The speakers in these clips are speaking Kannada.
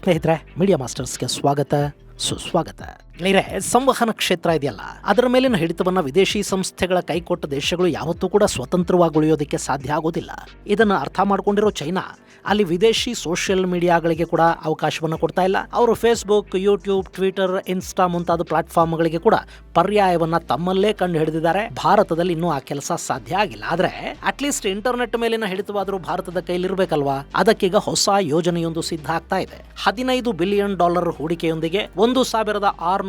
ಸ್ನೇಹಿತರೆ, ಮೀಡಿಯಾ ಮಾಸ್ಟರ್ಸ್ಗೆ ಸ್ವಾಗತ ಸುಸ್ವಾಗತ. ಗೆಳೆಯರೆ, ಸಂವಹನ ಕ್ಷೇತ್ರ ಇದೆಯಲ್ಲ, ಅದರ ಮೇಲಿನ ಹಿಡಿತವನ್ನು ವಿದೇಶಿ ಸಂಸ್ಥೆಗಳ ಕೈಕೊಟ್ಟ ದೇಶಗಳು ಯಾವತ್ತೂ ಕೂಡ ಸ್ವತಂತ್ರವಾಗಿ ಉಳಿಯೋದಕ್ಕೆ ಸಾಧ್ಯ ಆಗೋದಿಲ್ಲ. ಇದನ್ನು ಅರ್ಥ ಮಾಡ್ಕೊಂಡಿರೋ ಚೈನಾ ಅಲ್ಲಿ ವಿದೇಶಿ ಸೋಷಿಯಲ್ ಮೀಡಿಯಾಗಳಿಗೆ ಕೂಡ ಅವಕಾಶವನ್ನು ಕೊಡ್ತಾ ಇಲ್ಲ. ಅವರು ಫೇಸ್ಬುಕ್, ಯೂಟ್ಯೂಬ್, ಟ್ವಿಟರ್, ಇನ್ಸ್ಟಾ ಮುಂತಾದ ಪ್ಲಾಟ್ಫಾರ್ಮ್ಗಳಿಗೆ ಕೂಡ ಪರ್ಯಾಯವನ್ನ ತಮ್ಮಲ್ಲೇ ಕಂಡು ಹಿಡಿದಿದ್ದಾರೆ. ಭಾರತದಲ್ಲಿ ಇನ್ನೂ ಆ ಕೆಲಸ ಸಾಧ್ಯ ಆಗಿಲ್ಲ. ಆದ್ರೆ ಅಟ್ಲೀಸ್ಟ್ ಇಂಟರ್ನೆಟ್ ಮೇಲಿನ ಹಿಡಿತವಾದರೂ ಭಾರತದ ಕೈಲಿರ್ಬೇಕಲ್ವಾ? ಅದಕ್ಕೀಗ ಹೊಸ ಯೋಜನೆಯೊಂದು ಸಿದ್ಧ ಆಗ್ತಾ ಇದೆ. $15 ಬಿಲಿಯನ್ ಹೂಡಿಕೆಯೊಂದಿಗೆ 1650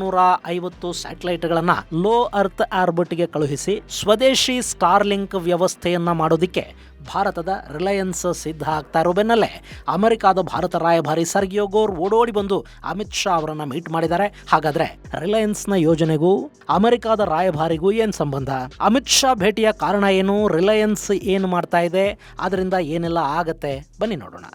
ಸ್ಯಾಟಲೈಟ್ಗಳನ್ನ ಲೋ ಅರ್ತ್ ಆರ್ಬಿಟ್ಗೆ ಕಳುಹಿಸಿ ಸ್ವದೇಶಿ ಸ್ಟಾರ್ಲಿಂಕ್ ವ್ಯವಸ್ಥೆಯನ್ನ ಮಾಡೋದಿಕ್ಕೆ ಭಾರತದ ರಿಲಯನ್ಸ್ ಸಿದ್ಧ ಆಗ್ತಾ ಇರೋ ಬೆನ್ನಲ್ಲೇ ಅಮೆರಿಕಾದ ಭಾರತ ರಾಯಭಾರಿ ಸರ್ಗಿಯೋ ಗೋರ್ ಓಡೋಡಿ ಬಂದು ಅಮಿತ್ ಶಾ ಅವರನ್ನ ಮೀಟ್ ಮಾಡಿದ್ದಾರೆ. ಹಾಗಾದ್ರೆ ರಿಲಯನ್ಸ್ನ ಯೋಜನೆಗೂ ಅಮೆರಿಕಾದ ರಾಯಭಾರಿಗೂ ಏನ್ ಸಂಬಂಧ? ಅಮಿತ್ ಶಾ ಭೇಟಿಯ ಕಾರಣ ಏನು? ರಿಲಯನ್ಸ್ ಏನು ಮಾಡ್ತಾ ಇದೆ? ಅದರಿಂದ ಏನೆಲ್ಲ ಆಗತ್ತೆ? ಬನ್ನಿ ನೋಡೋಣ.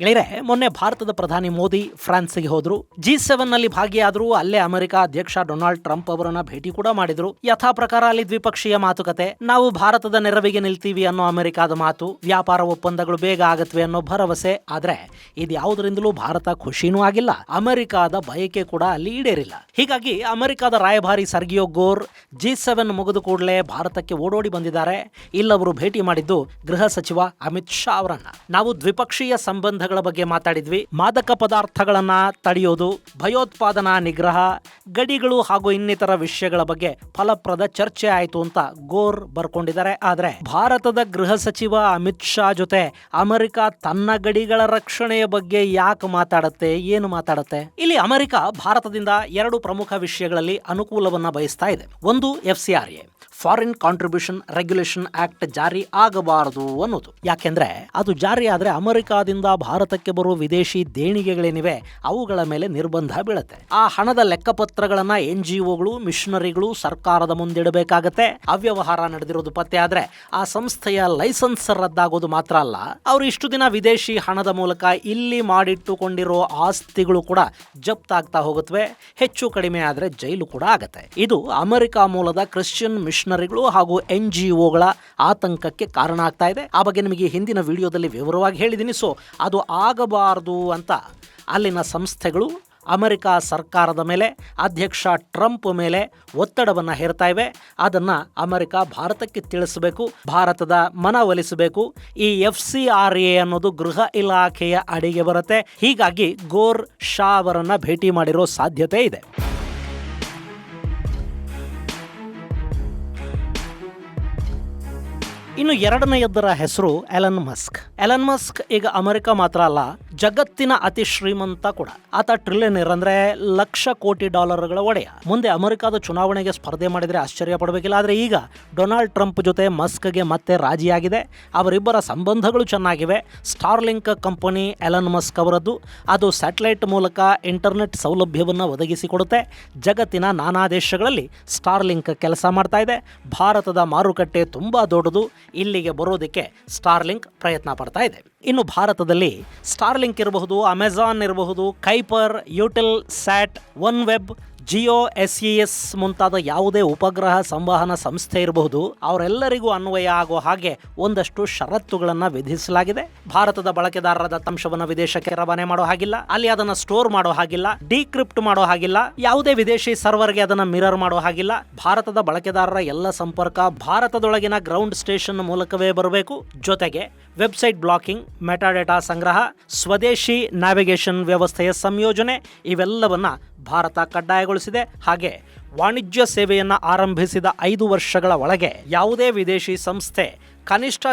ಗೆಳೆಯರೆ, ಮೊನ್ನೆ ಭಾರತದ ಪ್ರಧಾನಿ ಮೋದಿ ಫ್ರಾನ್ಸ್ಗೆ ಹೋದ್ರು. G7 ನಲ್ಲಿ ಭಾಗಿಯಾದ್ರು. ಅಲ್ಲೇ ಅಮೆರಿಕ ಅಧ್ಯಕ್ಷ ಡೊನಾಲ್ಡ್ ಟ್ರಂಪ್ ಅವರನ್ನ ಭೇಟಿ ಕೂಡ ಮಾಡಿದ್ರು. ಯಥಾ ಪ್ರಕಾರ ಅಲ್ಲಿ ದ್ವಿಪಕ್ಷೀಯ ಮಾತುಕತೆ. ನಾವು ಭಾರತದ ನೆರವಿಗೆ ನಿಲ್ತೀವಿ ಅನ್ನೋ ಅಮೆರಿಕಾದ ಮಾತು, ವ್ಯಾಪಾರ ಒಪ್ಪಂದಗಳು ಬೇಗ ಆಗತ್ವೆ ಅನ್ನೋ ಭರವಸೆ. ಆದ್ರೆ ಇದ್ಯಾವುದರಿಂದಲೂ ಭಾರತ ಖುಷಿನೂ ಆಗಿಲ್ಲ, ಅಮೆರಿಕಾದ ಬಯಕೆ ಕೂಡ ಅಲ್ಲಿ ಈಡೇರಿಲ್ಲ. ಹೀಗಾಗಿ ಅಮೆರಿಕಾದ ರಾಯಭಾರಿ ಸರ್ಗಿಯೋ ಗೋರ್ G7 ಮುಗಿದ ಕೂಡಲೇ ಭಾರತಕ್ಕೆ ಓಡೋಡಿ ಬಂದಿದ್ದಾರೆ. ಇಲ್ಲವರು ಭೇಟಿ ಮಾಡಿದ್ದು ಗೃಹ ಸಚಿವ ಅಮಿತ್ ಶಾ ಅವರನ್ನ. ನಾವು ದ್ವಿಪಕ್ಷೀಯ ಸಂಬಂಧ ಬಗ್ಗೆ ಮಾತಾಡಿದ್ವಿ. ಮಾದಕ ಪದಾರ್ಥಗಳನ್ನ ತಡೆಯೋದು, ಭಯೋತ್ಪಾದನಾ ನಿಗ್ರಹ, ಗಡಿಗಳು ಹಾಗೂ ಇನ್ನಿತರ ವಿಷಯಗಳ ಬಗ್ಗೆ ಫಲಪ್ರದ ಚರ್ಚೆ ಆಯಿತು ಅಂತ ಗೋರ್ ಬರ್ಕೊಂಡಿದ್ದಾರೆ. ಆದ್ರೆ ಭಾರತದ ಗೃಹ ಸಚಿವ ಅಮಿತ್ ಶಾ ಜೊತೆ ಅಮೆರಿಕ ತನ್ನ ಗಡಿಗಳ ರಕ್ಷಣೆಯ ಬಗ್ಗೆ ಯಾಕೆ ಮಾತಾಡುತ್ತೆ? ಏನು ಮಾತಾಡುತ್ತೆ? ಇಲ್ಲಿ ಅಮೆರಿಕ ಭಾರತದಿಂದ ಎರಡು ಪ್ರಮುಖ ವಿಷಯಗಳಲ್ಲಿ ಅನುಕೂಲವನ್ನ ಬಯಸ್ತಾ ಇದೆ. ಒಂದು, FCRA foreign contribution regulation act ಜಾರಿ ಆಗಬಾರದು ಅನ್ನೋದು. ಯಾಕೆಂದ್ರೆ ಅದು ಜಾರಿ ಆದ್ರೆ ಅಮೆರಿಕಾದಿಂದ ಭಾರತಕ್ಕೆ ಬರುವ ವಿದೇಶಿ ದೇಣಿಗೆಗಳೇನಿವೆ ಅವುಗಳ ಮೇಲೆ ನಿರ್ಬಂಧ ಬೀಳುತ್ತೆ. ಆ ಹಣದ ಲೆಕ್ಕಪತ್ರಗಳನ್ನ NGOಗಳು, ಮಿಷನರಿಗಳು ಸರ್ಕಾರದ ಮುಂದಿಡಬೇಕಾಗತ್ತೆ. ಅವ್ಯವಹಾರ ನಡೆದಿರೋದು ಪತ್ತೆ ಆದ್ರೆ ಆ ಸಂಸ್ಥೆಯ ಲೈಸೆನ್ಸ್ ರದ್ದಾಗೋದು ಮಾತ್ರ ಅಲ್ಲ, ಅವರು ಇಷ್ಟು ದಿನ ವಿದೇಶಿ ಹಣದ ಮೂಲಕ ಇಲ್ಲಿ ಮಾಡಿಟ್ಟುಕೊಂಡಿರೋ ಆಸ್ತಿಗಳು ಕೂಡ ಜಪ್ತಾಗ್ತಾ ಹೋಗುತ್ತವೆ. ಹೆಚ್ಚು ಕಡಿಮೆ ಆದ್ರೆ ಜೈಲು ಕೂಡ ಆಗತ್ತೆ. ಇದು ಅಮೆರಿಕ ಮೂಲದ ಕ್ರಿಶ್ಚಿಯನ್ ಮಿಷನರಿಗಳು ಹಾಗೂ NGOಗಳ ಆತಂಕಕ್ಕೆ ಕಾರಣ ಆಗ್ತಾ ಇದೆ. ಆ ಬಗ್ಗೆ ನಿಮಗೆ ಹಿಂದಿನ ವಿಡಿಯೋದಲ್ಲಿ ವಿವರವಾಗಿ ಹೇಳಿದ್ದೀನಿ. ಸೊ ಅದು ಆಗಬಾರದು ಅಂತ ಅಲ್ಲಿನ ಸಂಸ್ಥೆಗಳು ಅಮೆರಿಕ ಸರ್ಕಾರದ ಮೇಲೆ, ಅಧ್ಯಕ್ಷ ಟ್ರಂಪ್ ಮೇಲೆ ಒತ್ತಡವನ್ನು ಹೇರ್ತಾ ಇವೆ. ಅದನ್ನು ಅಮೆರಿಕ ಭಾರತಕ್ಕೆ ತಿಳಿಸಬೇಕು, ಭಾರತದ ಮನವೊಲಿಸಬೇಕು. ಈ FCRA ಅನ್ನೋದು ಗೃಹ ಇಲಾಖೆಯ ಅಡಿಗೆ ಬರುತ್ತೆ. ಹೀಗಾಗಿ ಗೋರ್ ಶಾ ಅವರನ್ನ ಭೇಟಿ ಮಾಡಿರೋ ಸಾಧ್ಯತೆ ಇದೆ. ಇನ್ನು ಎರಡನೆಯದರ ಹೆಸರು ಎಲನ್ ಮಸ್ಕ್. ಎಲನ್ ಮಸ್ಕ್ ಈಗ ಅಮೆರಿಕ ಮಾತ್ರ ಅಲ್ಲ, ಜಗತ್ತಿನ ಅತಿ ಶ್ರೀಮಂತ ಕೂಡ. ಆತ ಟ್ರಿಲಿಯನರ್, ಅಂದ್ರೆ $1,00,000 ಕೋಟಿ ಒಡೆಯ. ಮುಂದೆ ಅಮೆರಿಕದ ಚುನಾವಣೆಗೆ ಸ್ಪರ್ಧೆ ಮಾಡಿದ್ರೆ ಆಶ್ಚರ್ಯ ಪಡಬೇಕಿಲ್ಲ. ಆದ್ರೆ ಈಗ ಡೊನಾಲ್ಡ್ ಟ್ರಂಪ್ ಜೊತೆ ಮಸ್ಕ್ಗೆ ಮತ್ತೆ ರಾಜಿಯಾಗಿದೆ. ಅವರಿಬ್ಬರ ಸಂಬಂಧಗಳು ಚೆನ್ನಾಗಿವೆ. ಸ್ಟಾರ್ಲಿಂಕ್ ಕಂಪನಿ ಎಲನ್ ಮಸ್ಕ್ ಅವರದ್ದು. ಅದು ಸ್ಯಾಟಲೈಟ್ ಮೂಲಕ ಇಂಟರ್ನೆಟ್ ಸೌಲಭ್ಯವನ್ನು ಒದಗಿಸಿಕೊಡುತ್ತೆ. ಜಗತ್ತಿನ ನಾನಾ ದೇಶಗಳಲ್ಲಿ ಸ್ಟಾರ್ಲಿಂಕ್ ಕೆಲಸ ಮಾಡ್ತಾ ಇದೆ. ಭಾರತದ ಮಾರುಕಟ್ಟೆ ತುಂಬಾ ದೊಡ್ಡದು. ಇಲ್ಲಿಗೆ ಬರೋದಕ್ಕೆ ಸ್ಟಾರ್ಲಿಂಕ್ ಪ್ರಯತ್ನ ಪಡ್ತಾ ಇದೆ. ಇನ್ನು ಭಾರತದಲ್ಲಿ ಸ್ಟಾರ್ಲಿಂಕ್ ಇರಬಹುದು, ಅಮೆಜಾನ್ ಇರಬಹುದು, Kuiper, Eutelsat, OneWeb, Jio, SES ಮುಂತಾದ ಯಾವುದೇ ಉಪಗ್ರಹ ಸಂವಹನ ಸಂಸ್ಥೆ ಇರಬಹುದು, ಅವರೆಲ್ಲರಿಗೂ ಅನ್ವಯ ಆಗೋ ಹಾಗೆ ಒಂದಷ್ಟು ಷರತ್ತುಗಳನ್ನು ವಿಧಿಸಲಾಗಿದೆ. ಭಾರತದ ಬಳಕೆದಾರರ ದತ್ತಾಂಶವನ್ನು ವಿದೇಶಕ್ಕೆ ರವಾನೆ ಮಾಡೋ ಹಾಗಿಲ್ಲ, ಅಲ್ಲಿ ಅದನ್ನ ಸ್ಟೋರ್ ಮಾಡೋ ಹಾಗಿಲ್ಲ, ಡಿಕ್ರಿಪ್ಟ್ ಮಾಡೋ ಹಾಗಿಲ್ಲ, ಯಾವುದೇ ವಿದೇಶಿ ಸರ್ವರ್ಗೆ ಅದನ್ನ ಮಿರರ್ ಮಾಡೋ ಹಾಗಿಲ್ಲ. ಭಾರತದ ಬಳಕೆದಾರರ ಎಲ್ಲ ಸಂಪರ್ಕ ಭಾರತದೊಳಗಿನ ಗ್ರೌಂಡ್ ಸ್ಟೇಷನ್ ಮೂಲಕವೇ ಬರಬೇಕು. ಜೊತೆಗೆ ವೆಬ್ಸೈಟ್ ಬ್ಲಾಕಿಂಗ್, ಮೆಟಾಡೇಟಾ ಸಂಗ್ರಹ, ಸ್ವದೇಶಿ ನ್ಯಾವಿಗೇಷನ್ ವ್ಯವಸ್ಥೆಯ ಸಂಯೋಜನೆ ಇವೆಲ್ಲವನ್ನ ಭಾರತ ಕಡ್ಡಾಯಗೊಳಿಸಿದೆ. ಹಾಗೆ ವಾಣಿಜ್ಯ ಸೇವೆಯನ್ನು ಆರಂಭಿಸಿದ 5 ವರ್ಷಗಳ ಒಳಗೆ ಯಾವುದೇ ವಿದೇಶಿ ಸಂಸ್ಥೆ ಕನಿಷ್ಠ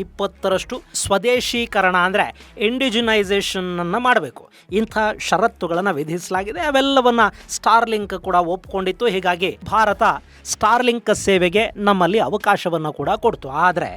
20% ಸ್ವದೇಶೀಕರಣ ಅಂದರೆ ಇಂಡಿಜಿನೈಸೇಷನ್ ಅನ್ನು ಮಾಡಬೇಕು. ಇಂಥ ಷರತ್ತುಗಳನ್ನು ವಿಧಿಸಲಾಗಿದೆ. ಅವೆಲ್ಲವನ್ನ ಸ್ಟಾರ್ಲಿಂಕ್ ಕೂಡ ಒಪ್ಕೊಂಡಿತ್ತು. ಹೀಗಾಗಿ ಭಾರತ ಸ್ಟಾರ್ಲಿಂಕ್ ಸೇವೆಗೆ ನಮ್ಮಲ್ಲಿ ಅವಕಾಶವನ್ನು ಕೂಡ ಕೊಡ್ತು. ಆದರೆ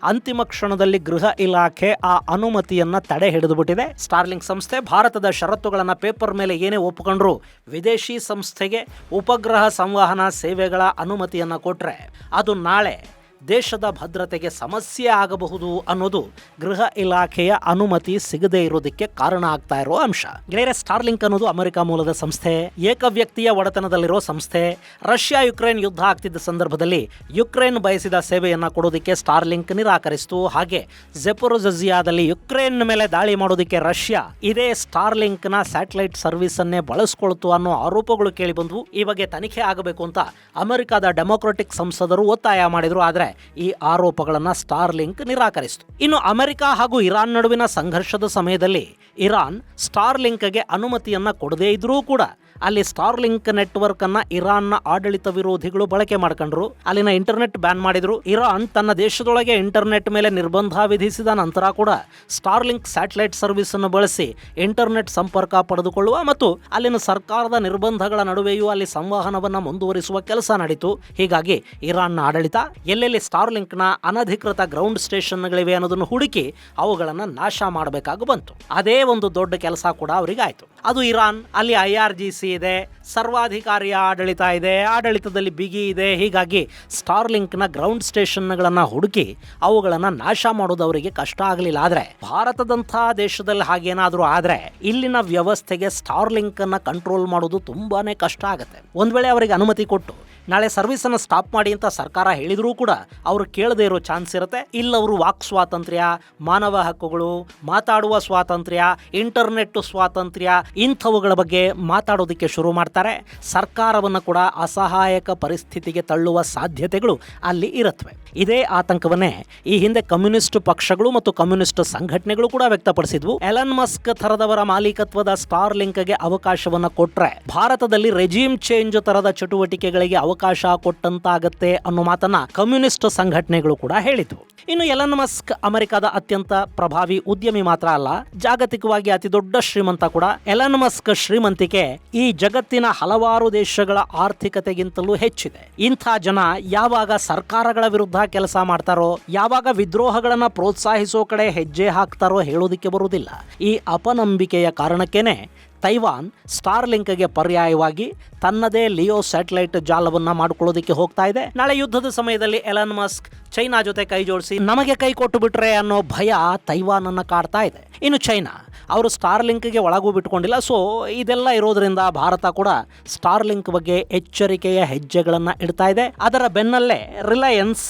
ಅಂತಿಮ ಕ್ಷಣದಲ್ಲಿ ಗೃಹ ಇಲಾಖೆ ಆ ಅನುಮತಿಯನ್ನು ತಡೆ ಹಿಡಿದುಬಿಟ್ಟಿದೆ. ಸ್ಟಾರ್ಲಿಂಕ್ ಸಂಸ್ಥೆ ಭಾರತದ ಷರತ್ತುಗಳನ್ನು ಪೇಪರ್ ಮೇಲೆ ಏನೇ ಒಪ್ಪಿಕೊಂಡ್ರು ವಿದೇಶಿ ಸಂಸ್ಥೆಗೆ ಉಪಗ್ರಹ ಸಂವಹನ ಸೇವೆಗಳ ಅನುಮತಿಯನ್ನು ಕೊಟ್ಟರೆ ಅದು ನಾಳೆ ದೇಶದ ಭದ್ರತೆಗೆ ಸಮಸ್ಯೆ ಆಗಬಹುದು ಅನ್ನೋದು ಗೃಹ ಇಲಾಖೆಯ ಅನುಮತಿ ಸಿಗದೇ ಇರೋದಕ್ಕೆ ಕಾರಣ ಆಗ್ತಾ ಇರೋ ಅಂಶ. ಗೆಳೆಯರೆ, ಸ್ಟಾರ್ಲಿಂಕ್ ಅನ್ನೋದು ಅಮೆರಿಕ ಮೂಲದ ಸಂಸ್ಥೆ, ಏಕವ್ಯಕ್ತಿಯ ಒಡೆತನದಲ್ಲಿರೋ ಸಂಸ್ಥೆ. ರಷ್ಯಾ ಯುಕ್ರೇನ್ ಯುದ್ಧ ಆಗ್ತಿದ್ದ ಸಂದರ್ಭದಲ್ಲಿ ಯುಕ್ರೇನ್ ಬಯಸಿದ ಸೇವೆಯನ್ನ ಕೊಡೋದಕ್ಕೆ ಸ್ಟಾರ್ಲಿಂಕ್ ನಿರಾಕರಿಸಿತು. ಹಾಗೆ ಝೆಪೊರಿಜಿಯಾದಲ್ಲಿ ಯುಕ್ರೇನ್ ಮೇಲೆ ದಾಳಿ ಮಾಡೋದಕ್ಕೆ ರಷ್ಯಾ ಇದೇ ಸ್ಟಾರ್ಲಿಂಕ್ ನ ಸ್ಯಾಟಲೈಟ್ ಸರ್ವಿಸ್ ಅನ್ನೇ ಬಳಸ್ಕೊಳ್ತು ಅನ್ನೋ ಆರೋಪಗಳು ಕೇಳಿ ಬಂದವು. ಈ ಬಗ್ಗೆ ತನಿಖೆ ಆಗಬೇಕು ಅಂತ ಅಮೆರಿಕದ ಡೆಮೊಕ್ರಾಟಿಕ್ ಸಂಸದರು ಒತ್ತಾಯ ಮಾಡಿದ್ರು. ಆದ್ರೆ ಈ ಆರೋಪಗಳನ್ನ ಸ್ಟಾರ್ಲಿಂಕ್ ನಿರಾಕರಿಸಿತು. ಇನ್ನು ಅಮೆರಿಕ ಹಾಗೂ ಇರಾನ್ ನಡುವಿನ ಸಂಘರ್ಷದ ಸಮಯದಲ್ಲಿ ಇರಾನ್ ಸ್ಟಾರ್ಲಿಂಕ್ಗೆ ಅನುಮತಿಯನ್ನ ಕೊಡದೇ ಇದ್ರೂ ಕೂಡ ಅಲ್ಲಿ ಸ್ಟಾರ್ಲಿಂಕ್ ನೆಟ್ವರ್ಕ್ ಅನ್ನ ಇರಾನ್ನ ಆಡಳಿತ ವಿರೋಧಿಗಳು ಬಳಕೆ ಮಾಡ್ಕೊಂಡ್ರು. ಅಲ್ಲಿನ ಇಂಟರ್ನೆಟ್ ಬ್ಯಾನ್ ಮಾಡಿದ್ರು. ಇರಾನ್ ತನ್ನ ದೇಶದೊಳಗೆ ಇಂಟರ್ನೆಟ್ ಮೇಲೆ ನಿರ್ಬಂಧ ವಿಧಿಸಿದ ನಂತರ ಕೂಡ ಸ್ಟಾರ್ಲಿಂಕ್ ಸ್ಯಾಟಲೈಟ್ ಸರ್ವಿಸ್ ಅನ್ನು ಬಳಸಿ ಇಂಟರ್ನೆಟ್ ಸಂಪರ್ಕ ಪಡೆದುಕೊಳ್ಳುವ ಮತ್ತು ಅಲ್ಲಿನ ಸರ್ಕಾರದ ನಿರ್ಬಂಧಗಳ ನಡುವೆಯೂ ಅಲ್ಲಿ ಸಂವಹನವನ್ನ ಮುಂದುವರಿಸುವ ಕೆಲಸ ನಡೀತು. ಹೀಗಾಗಿ ಇರಾನ್ನ ಆಡಳಿತ ಎಲ್ಲೆಲ್ಲಿ ಸ್ಟಾರ್ಲಿಂಕ್ ನ ಅನಧಿಕೃತ ಗ್ರೌಂಡ್ ಸ್ಟೇಷನ್ಗಳಿವೆ ಅನ್ನೋದನ್ನು ಹುಡುಕಿ ಅವುಗಳನ್ನ ನಾಶ ಮಾಡಬೇಕಾಗಿ ಬಂತು. ಅದೇ ಒಂದು ದೊಡ್ಡ ಕೆಲಸ ಕೂಡ ಅವರಿಗೆ ಆಯ್ತು. ಅದು ಇರಾನ್. ಅಲ್ಲಿ IRGC ಇದೆ, ಸರ್ವಾಧಿಕಾರಿಯ ಆಡಳಿತ ಇದೆ, ಆಡಳಿತದಲ್ಲಿ ಬಿಗಿ ಇದೆ. ಹೀಗಾಗಿ ಸ್ಟಾರ್ಲಿಂಕ್ ನ ಗ್ರೌಂಡ್ ಸ್ಟೇಷನ್ಗಳನ್ನ ಹುಡುಕಿ ಅವುಗಳನ್ನ ನಾಶ ಮಾಡೋದು ಅವರಿಗೆ ಕಷ್ಟ ಆಗಲಿಲ್ಲ. ಆದ್ರೆ ಭಾರತದಂಥ ದೇಶದಲ್ಲಿ ಹಾಗೇನಾದ್ರೂ ಆದ್ರೆ ಇಲ್ಲಿನ ವ್ಯವಸ್ಥೆಗೆ ಸ್ಟಾರ್ಲಿಂಕ್ ಅನ್ನ ಕಂಟ್ರೋಲ್ ಮಾಡೋದು ತುಂಬಾನೇ ಕಷ್ಟ ಆಗುತ್ತೆ. ಒಂದ್ ವೇಳೆ ಅವರಿಗೆ ಅನುಮತಿ ಕೊಟ್ಟು ನಾಳೆ ಸರ್ವಿಸ್ ಅನ್ನು ಸ್ಟಾಪ್ ಮಾಡಿ ಅಂತ ಸರ್ಕಾರ ಹೇಳಿದ್ರೂ ಕೂಡ ಅವರು ಕೇಳದೇ ಇರೋ ಚಾನ್ಸ್ ಇರುತ್ತೆ. ಇಲ್ಲವರು ವಾಕ್ ಸ್ವಾತಂತ್ರ್ಯ, ಮಾನವ ಹಕ್ಕುಗಳು, ಮಾತಾಡುವ ಸ್ವಾತಂತ್ರ್ಯ, ಇಂಟರ್ನೆಟ್ ಸ್ವಾತಂತ್ರ್ಯ ಇಂಥವುಗಳ ಬಗ್ಗೆ ಮಾತಾಡೋದಕ್ಕೆ ಶುರು ಮಾಡ್ತಾರೆ. ಸರ್ಕಾರವನ್ನು ಕೂಡ ಅಸಹಾಯಕ ಪರಿಸ್ಥಿತಿಗೆ ತಳ್ಳುವ ಸಾಧ್ಯತೆಗಳು ಅಲ್ಲಿ ಇರುತ್ತವೆ. ಇದೇ ಆತಂಕವನ್ನೇ ಈ ಹಿಂದೆ ಕಮ್ಯುನಿಸ್ಟ್ ಪಕ್ಷಗಳು ಮತ್ತು ಕಮ್ಯುನಿಸ್ಟ್ ಸಂಘಟನೆಗಳು ಕೂಡ ವ್ಯಕ್ತಪಡಿಸಿದ್ವು. ಎಲನ್ ಮಸ್ಕ್ ಥರದವರ ಮಾಲೀಕತ್ವದ ಸ್ಟಾರ್ಲಿಂಕ್ಗೆ ಅವಕಾಶವನ್ನ ಕೊಟ್ರೆ ಭಾರತದಲ್ಲಿ ರೆಜಿಮ್ ಚೇಂಜ್ ತರದ ಚಟುವಟಿಕೆಗಳಿಗೆ ಅವಕಾಶ ಕೊಟ್ಟಂತಾಗತ್ತೆ ಅನ್ನೋ ಮಾತನ್ನ ಕಮ್ಯುನಿಸ್ಟ್ ಸಂಘಟನೆಗಳು ಕೂಡ ಹೇಳಿದ್ವು. ಇನ್ನು ಎಲನ್ ಮಸ್ಕ್ ಅಮೆರಿಕದ ಅತ್ಯಂತ ಪ್ರಭಾವಿ ಉದ್ಯಮಿ ಮಾತ್ರ ಅಲ್ಲ, ಜಾಗತಿಕವಾಗಿ ಅತಿ ದೊಡ್ಡ ಶ್ರೀಮಂತ ಕೂಡ. ಎಲನ್ ಮಸ್ಕ್ ಶ್ರೀಮಂತಿಕೆ ಈ ಜಗತ್ತಿನ ಹಲವಾರು ದೇಶಗಳ ಆರ್ಥಿಕತೆಗಿಂತಲೂ ಹೆಚ್ಚಿದೆ. ಇಂಥ ಜನ ಯಾವಾಗ ಸರ್ಕಾರಗಳ ವಿರುದ್ಧ ಕೆಲಸ ಮಾಡ್ತಾರೋ, ಯಾವಾಗ ವಿದ್ರೋಹಗಳನ್ನ ಪ್ರೋತ್ಸಾಹಿಸೋ ಕಡೆ ಹೆಜ್ಜೆ ಹಾಕ್ತಾರೋ ಹೇಳೋದಿಕ್ಕೆ ಬರುವುದಿಲ್ಲ. ಈ ಅಪನಂಬಿಕೆಯ ಕಾರಣಕ್ಕೇನೆ ತೈವಾನ್ ಸ್ಟಾರ್ಲಿಂಕ್ಗೆ ಪರ್ಯಾಯವಾಗಿ ತನ್ನದೇ ಲಿಯೋ ಸ್ಯಾಟಲೈಟ್ ಜಾಲವನ್ನ ಮಾಡಿಕೊಳ್ಳೋದಕ್ಕೆ ಹೋಗ್ತಾ ಇದೆ. ನಾಳೆ ಯುದ್ಧದ ಸಮಯದಲ್ಲಿ ಎಲನ್ ಮಸ್ಕ್ ಚೈನಾ ಜೊತೆ ಕೈ ಜೋಡಿಸಿ ನಮಗೆ ಕೈ ಕೊಟ್ಟು ಬಿಟ್ರೆ ಅನ್ನೋ ಭಯ ತೈವಾನ್ ಅನ್ನ ಕಾಡ್ತಾ ಇದೆ. ಇನ್ನು ಚೈನಾ ಅವರು ಸ್ಟಾರ್ಲಿಂಕ್ಗೆ ಒಳಗೂ ಬಿಟ್ಕೊಂಡಿಲ್ಲ. ಸೊ ಇದೆಲ್ಲ ಇರೋದ್ರಿಂದ ಭಾರತ ಕೂಡ ಸ್ಟಾರ್ಲಿಂಕ್ ಬಗ್ಗೆ ಎಚ್ಚರಿಕೆಯ ಹೆಜ್ಜೆಗಳನ್ನ ಇಡ್ತಾ ಇದೆ. ಅದರ ಬೆನ್ನಲ್ಲೇ ರಿಲಯನ್ಸ್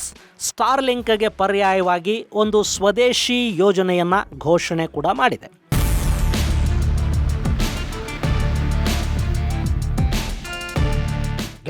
ಸ್ಟಾರ್ಲಿಂಕ್ಗೆ ಪರ್ಯಾಯವಾಗಿ ಒಂದು ಸ್ವದೇಶಿ ಯೋಜನೆಯನ್ನ ಘೋಷಣೆ ಕೂಡ ಮಾಡಿದೆ.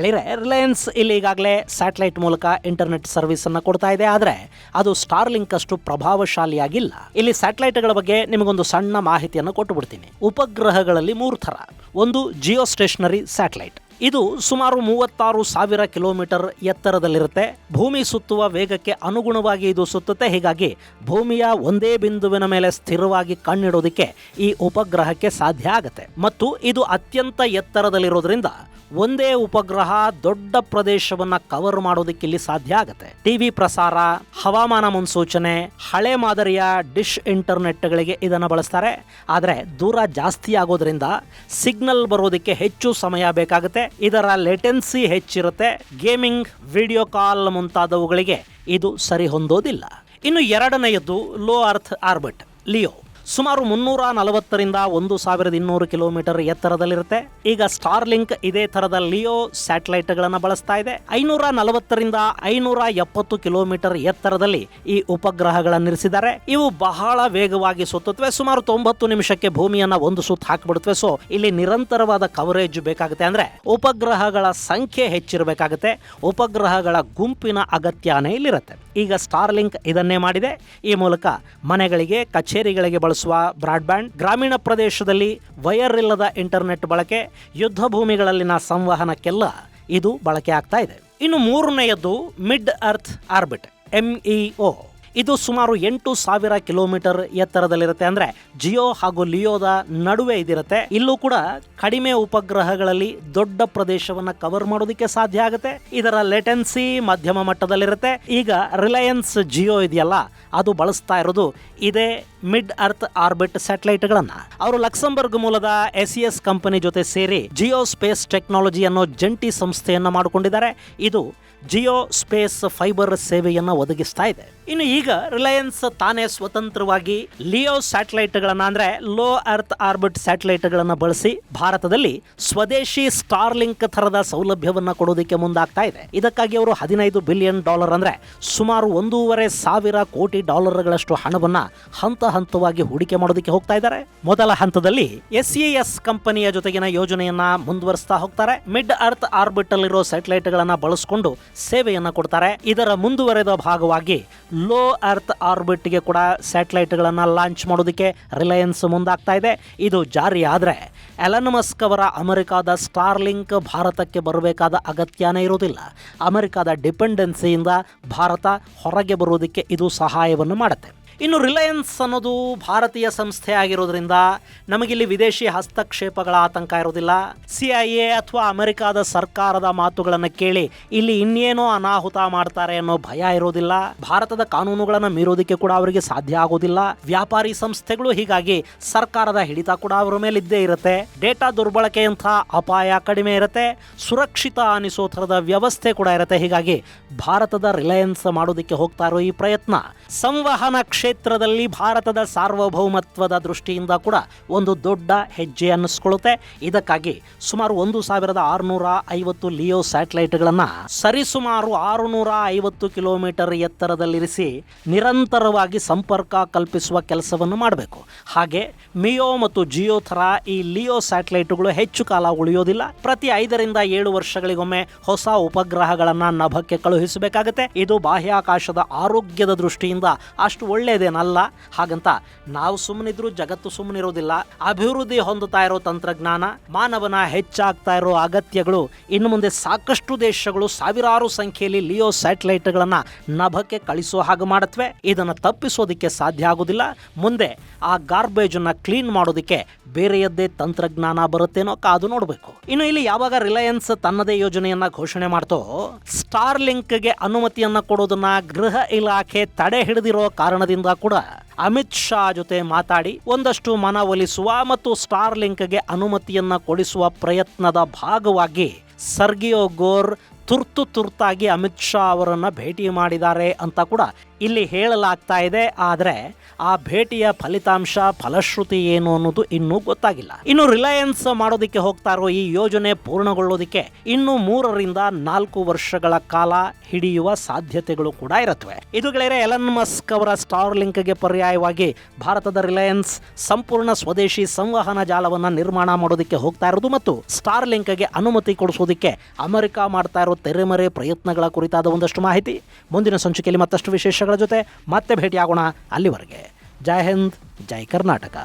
ರಿಲಯನ್ಸ್ ಇಲ್ಲಿ ಈಗಾಗಲೇ ಸ್ಯಾಟಲೈಟ್ ಮೂಲಕ ಇಂಟರ್ನೆಟ್ ಸರ್ವಿಸ್ ಅನ್ನ ಕೊಡ್ತಾ ಇದೆ. ಆದರೆ ಅದು ಸ್ಟಾರ್ಲಿಂಕ್ ಅಷ್ಟು ಪ್ರಭಾವಶಾಲಿಯಾಗಿಲ್ಲ. ಇಲ್ಲಿ ಸ್ಯಾಟಲೈಟ್ಗಳ ಬಗ್ಗೆ ನಿಮಗೊಂದು ಸಣ್ಣ ಮಾಹಿತಿಯನ್ನು ಕೊಟ್ಟು ಬಿಡ್ತೀನಿ. ಉಪಗ್ರಹಗಳಲ್ಲಿ 3 ಥರ. ಒಂದು ಜಿಯೋ ಸ್ಟೇಷನರಿ ಸ್ಯಾಟಲೈಟ್. ಇದು ಸುಮಾರು 36,000 ಕಿಲೋಮೀಟರ್ ಎತ್ತರದಲ್ಲಿರುತ್ತೆ. ಭೂಮಿ ಸುತ್ತುವ ವೇಗಕ್ಕೆ ಅನುಗುಣವಾಗಿ ಇದು ಸುತ್ತುತ್ತೆ. ಹೀಗಾಗಿ ಭೂಮಿಯ ಒಂದೇ ಬಿಂದುವಿನ ಮೇಲೆ ಸ್ಥಿರವಾಗಿ ಕಣ್ಣಿಡೋದಕ್ಕೆ ಈ ಉಪಗ್ರಹಕ್ಕೆ ಸಾಧ್ಯ ಆಗುತ್ತೆ. ಮತ್ತು ಇದು ಅತ್ಯಂತ ಎತ್ತರದಲ್ಲಿರೋದ್ರಿಂದ ಒಂದೇ ಉಪಗ್ರಹ ದೊಡ್ಡ ಪ್ರದೇಶವನ್ನ ಕವರ್ ಮಾಡೋದಕ್ಕೆ ಇಲ್ಲಿ ಸಾಧ್ಯ ಆಗುತ್ತೆ. ಟಿವಿ ಪ್ರಸಾರ, ಹವಾಮಾನ ಮುನ್ಸೂಚನೆ, ಹಳೆ ಮಾದರಿಯ ಡಿಶ್ ಇಂಟರ್ನೆಟ್ಗಳಿಗೆ ಇದನ್ನು ಬಳಸ್ತಾರೆ. ಆದರೆ ದೂರ ಜಾಸ್ತಿ ಆಗೋದ್ರಿಂದ ಸಿಗ್ನಲ್ ಬರೋದಕ್ಕೆ ಹೆಚ್ಚು ಸಮಯ ಬೇಕಾಗುತ್ತೆ. ಇದರ ಲೇಟೆನ್ಸಿ ಹೆಚ್ಚಿರುತ್ತೆ. ಗೇಮಿಂಗ್, ವಿಡಿಯೋ ಕಾಲ್ ಮುಂತಾದವುಗಳಿಗೆ ಇದು ಸರಿ ಹೊಂದೋದಿಲ್ಲ. ಇನ್ನು ಎರಡನೆಯದ್ದು ಲೋ ಅರ್ತ್ ಆರ್ಬಿಟ್, ಲಿಯೋ. ಸುಮಾರು 340ರಿಂದ 1,200 ಕಿಲೋಮೀಟರ್ ಎತ್ತರದಲ್ಲಿರುತ್ತೆ. ಈಗ ಸ್ಟಾರ್ಲಿಂಕ್ ಇದೇ ಥರದ ಲಿಯೋ ಸ್ಯಾಟಲೈಟ್ಗಳನ್ನು ಬಳಸ್ತಾ ಇದೆ. 540ರಿಂದ 570 ಕಿಲೋಮೀಟರ್ ಎತ್ತರದಲ್ಲಿ ಈ ಉಪಗ್ರಹಗಳನ್ನಿರಿಸಿದ್ದಾರೆ. ಇವು ಬಹಳ ವೇಗವಾಗಿ ಸುತ್ತುತ್ತವೆ. ಸುಮಾರು 90 ನಿಮಿಷಕ್ಕೆ ಭೂಮಿಯನ್ನ ಒಂದು ಸುತ್ತು ಹಾಕಿಬಿಡುತ್ತವೆ. ಸೊ ಇಲ್ಲಿ ನಿರಂತರವಾದ ಕವರೇಜ್ ಬೇಕಾಗುತ್ತೆ. ಅಂದ್ರೆ ಉಪಗ್ರಹಗಳ ಸಂಖ್ಯೆ ಹೆಚ್ಚಿರಬೇಕಾಗುತ್ತೆ. ಉಪಗ್ರಹಗಳ ಗುಂಪಿನ ಅಗತ್ಯನೇ ಇಲ್ಲಿರುತ್ತೆ. ಈಗ ಸ್ಟಾರ್ಲಿಂಕ್ ಇದನ್ನೇ ಮಾಡಿದೆ. ಈ ಮೂಲಕ ಮನೆಗಳಿಗೆ, ಕಚೇರಿಗಳಿಗೆ ಬಳಸುವ ಬ್ರಾಡ್ಬ್ಯಾಂಡ್, ಗ್ರಾಮೀಣ ಪ್ರದೇಶದಲ್ಲಿ ವೈರ್ ಇಲ್ಲದ ಇಂಟರ್ನೆಟ್ ಬಳಕೆ, ಯುದ್ಧ ಭೂಮಿಗಳಲ್ಲಿನ ಸಂವಹನಕ್ಕೆಲ್ಲ ಇದು ಬಳಕೆ ಆಗ್ತಾ ಇದೆ. ಇನ್ನು ಮೂರನೆಯದ್ದು ಮಿಡ್ ಅರ್ತ್ ಆರ್ಬಿಟ್, MEO. ಇದು ಸುಮಾರು 8,000 ಕಿಲೋಮೀಟರ್ ಎತ್ತರದಲ್ಲಿರುತ್ತೆ. ಅಂದ್ರೆ ಜಿಯೋ ಹಾಗೂ ಲಿಯೋದ ನಡುವೆ ಇದಿರುತ್ತೆ. ಇಲ್ಲೂ ಕೂಡ ಕಡಿಮೆ ಉಪಗ್ರಹಗಳಲ್ಲಿ ದೊಡ್ಡ ಪ್ರದೇಶವನ್ನ ಕವರ್ ಮಾಡೋದಕ್ಕೆ ಸಾಧ್ಯ ಆಗುತ್ತೆ. ಇದರ ಲೇಟೆನ್ಸಿ ಮಧ್ಯಮ ಮಟ್ಟದಲ್ಲಿರುತ್ತೆ. ಈಗ ರಿಲಯನ್ಸ್ ಜಿಯೋ ಇದೆಯಲ್ಲ, ಅದು ಬಳಸ್ತಾ ಇರೋದು ಇದೇ ಮಿಡ್ ಅರ್ತ್ ಆರ್ಬಿಟ್ ಸ್ಯಾಟಲೈಟ್ಗಳನ್ನ. ಅವರು ಲಕ್ಸಂಬರ್ಗ್ ಮೂಲದ SES ಕಂಪನಿ ಜೊತೆ ಸೇರಿ ಜಿಯೋ ಸ್ಪೇಸ್ ಟೆಕ್ನಾಲಜಿ ಅನ್ನೋ ಜಂಟಿ ಸಂಸ್ಥೆಯನ್ನ ಮಾಡಿಕೊಂಡಿದ್ದಾರೆ. ಇದು ಜಿಯೋ ಸ್ಪೇಸ್ ಫೈಬರ್ ಸೇವೆಯನ್ನು ಒದಗಿಸ್ತಾ ಇದೆ. ಇನ್ನು ಈಗ ರಿಲಯನ್ಸ್ ತಾನೇ ಸ್ವತಂತ್ರವಾಗಿ ಲಿಯೋ ಸ್ಯಾಟಲೈಟ್ಗಳನ್ನ ಅಂದ್ರೆ ಲೋ ಅರ್ತ್ ಆರ್ಬಿಟ್ ಸ್ಯಾಟಲೈಟ್ಗಳನ್ನ ಬಳಸಿ ಭಾರತದಲ್ಲಿ ಸ್ವದೇಶಿ ಸ್ಟಾರ್ಲಿಂಕ್ ಥರದ ಸೌಲಭ್ಯವನ್ನ ಕೊಡೋದಕ್ಕೆ ಮುಂದಾಗ್ತಾ ಇದೆ. ಇದಕ್ಕಾಗಿ ಅವರು $15 ಬಿಲಿಯನ್ ಅಂದ್ರೆ ಸುಮಾರು $1,500 ಕೋಟಿ ಹಣವನ್ನ ಹಂತ ಹಂತವಾಗಿ ಹೂಡಿಕೆ ಮಾಡೋದಕ್ಕೆ ಹೋಗ್ತಾ ಇದ್ದಾರೆ. ಮೊದಲ ಹಂತದಲ್ಲಿ SES ಕಂಪನಿಯ ಜೊತೆಗಿನ ಯೋಜನೆಯನ್ನ ಮುಂದುವರಿಸ್ತಾ ಹೋಗ್ತಾರೆ. ಮಿಡ್ ಅರ್ತ್ ಆರ್ಬಿಟ್ ಅಲ್ಲಿರೋ ಸ್ಯಾಟಲೈಟ್ಗಳನ್ನ ಬಳಸಿಕೊಂಡು ಸೇವೆಯನ್ನ ಕೊಡ್ತಾರೆ. ಇದರ ಮುಂದುವರೆದ ಭಾಗವಾಗಿ ಲೋ ಅರ್ತ್ ಆರ್ಬಿಟ್ ಗೆ ಕೂಡ ಸ್ಯಾಟಲೈಟ್ಗಳನ್ನ ಲಾಂಚ್ ಮಾಡೋದಕ್ಕೆ ರಿಲಯನ್ಸ್ ಮುಂದಾಗ್ತಾ ಇದೆ. ಇದು ಜಾರಿ ಆದ್ರೆ ಎಲನ್ ಮಸ್ಕ್ ಅವರ ಅಮೆರಿಕಾದ ಸ್ಟಾರ್ಲಿಂಕ್ ಭಾರತಕ್ಕೆ ಬರಬೇಕಾದ ಅಗತ್ಯನೇ ಇರುವುದಿಲ್ಲ. ಅಮೆರಿಕಾದ ಡಿಪೆಂಡೆನ್ಸಿಯಿಂದ ಭಾರತ ಹೊರಗೆ ಬರುವುದಕ್ಕೆ ಇದು ಸಹಾಯವನ್ನು ಮಾಡುತ್ತೆ. ಇನ್ನು ರಿಲಯನ್ಸ್ ಅನ್ನೋದು ಭಾರತೀಯ ಸಂಸ್ಥೆ ಆಗಿರೋದ್ರಿಂದ ನಮಗಿಲ್ಲಿ ವಿದೇಶಿ ಹಸ್ತಕ್ಷೇಪಗಳ ಆತಂಕ ಇರೋದಿಲ್ಲ. CIA ಅಥವಾ ಅಮೆರಿಕಾದ ಸರ್ಕಾರದ ಮಾತುಗಳನ್ನು ಕೇಳಿ ಇಲ್ಲಿ ಇನ್ನೇನೋ ಅನಾಹುತ ಮಾಡ್ತಾರೆ ಅನ್ನೋ ಭಯ ಇರೋದಿಲ್ಲ. ಭಾರತದ ಕಾನೂನುಗಳನ್ನು ಮೀರೋದಕ್ಕೆ ಕೂಡ ಅವರಿಗೆ ಸಾಧ್ಯ ಆಗೋದಿಲ್ಲ. ವ್ಯಾಪಾರಿ ಸಂಸ್ಥೆಗಳು, ಹೀಗಾಗಿ ಸರ್ಕಾರದ ಹಿಡಿತ ಕೂಡ ಅವರ ಮೇಲೆ ಇದ್ದೇ ಇರುತ್ತೆ. ಡೇಟಾ ದುರ್ಬಳಕೆಯಂಥ ಅಪಾಯ ಕಡಿಮೆ ಇರುತ್ತೆ. ಸುರಕ್ಷಿತ ಅನಿಸೋ ಥರದ ವ್ಯವಸ್ಥೆ ಕೂಡ ಇರುತ್ತೆ. ಹೀಗಾಗಿ ಭಾರತದ ರಿಲಯನ್ಸ್ ಮಾಡೋದಕ್ಕೆ ಹೋಗ್ತಾ ಇರೋ ಈ ಪ್ರಯತ್ನ ಸಂವಹನ ಕ್ಷೇತ್ರದಲ್ಲಿ ಭಾರತದ ಸಾರ್ವಭೌಮತ್ವದ ದೃಷ್ಟಿಯಿಂದ ಕೂಡ ಒಂದು ದೊಡ್ಡ ಹೆಜ್ಜೆ ಅನ್ನಿಸ್ಕೊಳ್ಳುತ್ತೆ. ಇದಕ್ಕಾಗಿ ಸುಮಾರು 1,650 ಲಿಯೋ ಸ್ಯಾಟಲೈಟ್ಗಳನ್ನ ಸರಿಸುಮಾರು 650 ಕಿಲೋಮೀಟರ್ ಎತ್ತರದಲ್ಲಿರಿಸಿ ನಿರಂತರವಾಗಿ ಸಂಪರ್ಕ ಕಲ್ಪಿಸುವ ಕೆಲಸವನ್ನು ಮಾಡಬೇಕು. ಹಾಗೆ ಮಿಯೋ ಮತ್ತು ಜಿಯೋ ಥರ ಈ ಲಿಯೋ ಸ್ಯಾಟಲೈಟ್ಗಳು ಹೆಚ್ಚು ಕಾಲ ಉಳಿಯೋದಿಲ್ಲ. ಪ್ರತಿ 5 ರಿಂದ 7 ವರ್ಷಗಳಿಗೊಮ್ಮೆ ಹೊಸ ಉಪಗ್ರಹಗಳನ್ನ ನಭಕ್ಕೆ ಕಳುಹಿಸಬೇಕಾಗುತ್ತೆ. ಇದು ಬಾಹ್ಯಾಕಾಶದ ಆರೋಗ್ಯದ ದೃಷ್ಟಿಯಿಂದ ಅಷ್ಟು ಒಳ್ಳೆಯದೇನಲ್ಲ. ಹಾಗಂತ ನಾವು ಸುಮ್ಮನಿದ್ರು ಜಗತ್ತು ಸುಮ್ಮನಿರೋದಿಲ್ಲ. ಅಭಿವೃದ್ಧಿ ಹೊಂದುತ್ತಾ ಇರೋ ತಂತ್ರಜ್ಞಾನ, ಮಾನವನ ಹೆಚ್ಚಾಗ್ತಾ ಇರೋ ಅಗತ್ಯಗಳು, ಇನ್ನು ಮುಂದೆ ಸಾಕಷ್ಟು ದೇಶಗಳು ಸಾವಿರಾರು ಸಂಖ್ಯೆಯಲ್ಲಿ ಲಿಯೋ ಸ್ಯಾಟಲೈಟ್ಗಳನ್ನ ನಭಕ್ಕೆ ಕಳಿಸೋ ಹಾಗೆ ಮಾಡುತ್ತವೆ. ಇದನ್ನು ತಪ್ಪಿಸೋದಕ್ಕೆ ಸಾಧ್ಯ ಆಗೋದಿಲ್ಲ. ಮುಂದೆ ಆ ಗಾರ್ಬೇಜ್ ಅನ್ನ ಕ್ಲೀನ್ ಮಾಡೋದಕ್ಕೆ ಬೇರೆಯದ್ದೇ ತಂತ್ರಜ್ಞಾನ ಬರುತ್ತೇನೋ ಕಾದು ನೋಡಬೇಕು. ಇನ್ನು ಇಲ್ಲಿ ಯಾವಾಗ ರಿಲಯನ್ಸ್ ತನ್ನದೇ ಯೋಜನೆಯನ್ನ ಘೋಷಣೆ ಮಾಡ್ತೋ, ಸ್ಟಾರ್ಲಿಂಕ್ಗೆ ಅನುಮತಿಯನ್ನ ಕೊಡೋದನ್ನ ಗೃಹ ಇಲಾಖೆ ತಡೆ ಹಿಡಿದಿರೋ ಕಾರಣದಿಂದ ಕೂಡ ಅಮಿತ್ ಶಾ ಜೊತೆ ಮಾತಾಡಿ ಒಂದಷ್ಟು ಮನವೊಲಿಸುವ ಮತ್ತು ಸ್ಟಾರ್ಲಿಂಕ್ಗೆ ಅನುಮತಿಯನ್ನ ಕೊಡಿಸುವ ಪ್ರಯತ್ನದ ಭಾಗವಾಗಿ ಸರ್ಗಿಯೋ ಗೋರ್ ತುರ್ತಾಗಿ ಅಮಿತ್ ಶಾ ಅವರನ್ನ ಭೇಟಿ ಮಾಡಿದ್ದಾರೆ ಅಂತ ಕೂಡ ಇಲ್ಲಿ ಹೇಳಲಾಗ್ತಾ ಇದೆ. ಆದರೆ ಆ ಭೇಟಿಯ ಫಲಶ್ರುತಿ ಏನು ಅನ್ನೋದು ಇನ್ನೂ ಗೊತ್ತಾಗಿಲ್ಲ. ಇನ್ನು ರಿಲಯನ್ಸ್ ಮಾಡೋದಕ್ಕೆ ಹೋಗ್ತಾ ಇರೋ ಈ ಯೋಜನೆ ಪೂರ್ಣಗೊಳ್ಳೋದಕ್ಕೆ ಇನ್ನು 3 ರಿಂದ 4 ವರ್ಷಗಳ ಕಾಲ ಹಿಡಿಯುವ ಸಾಧ್ಯತೆಗಳು ಕೂಡ ಇರುತ್ತವೆ. ಇದು ಗೆಳೆಯರೆ, ಎಲನ್ ಮಸ್ಕ್ ಅವರ ಸ್ಟಾರ್ಲಿಂಕ್ಗೆ ಪರ್ಯಾಯವಾಗಿ ಭಾರತದ ರಿಲಯನ್ಸ್ ಸಂಪೂರ್ಣ ಸ್ವದೇಶಿ ಸಂವಹನ ಜಾಲವನ್ನ ನಿರ್ಮಾಣ ಮಾಡೋದಕ್ಕೆ ಹೋಗ್ತಾ ಇರೋದು ಮತ್ತು ಸ್ಟಾರ್ಲಿಂಕ್ಗೆ ಅನುಮತಿ ಕೊಡಿಸೋದಕ್ಕೆ ಅಮೆರಿಕ ಮಾಡ್ತಾ ಇರೋ ತೆರೆಮರೆ ಪ್ರಯತ್ನಗಳ ಕುರಿತಾದ ಒಂದಷ್ಟು ಮಾಹಿತಿ. ಮುಂದಿನ ಸಂಚಿಕೆಯಲ್ಲಿ ಮತ್ತಷ್ಟು ವಿಶೇಷಗಳ ಜೊತೆ ಮತ್ತೆ ಭೇಟಿಯಾಗೋಣ. ಅಲ್ಲಿವರೆಗೆ ಜೈ ಹಿಂದ್, ಜೈ ಕರ್ನಾಟಕ.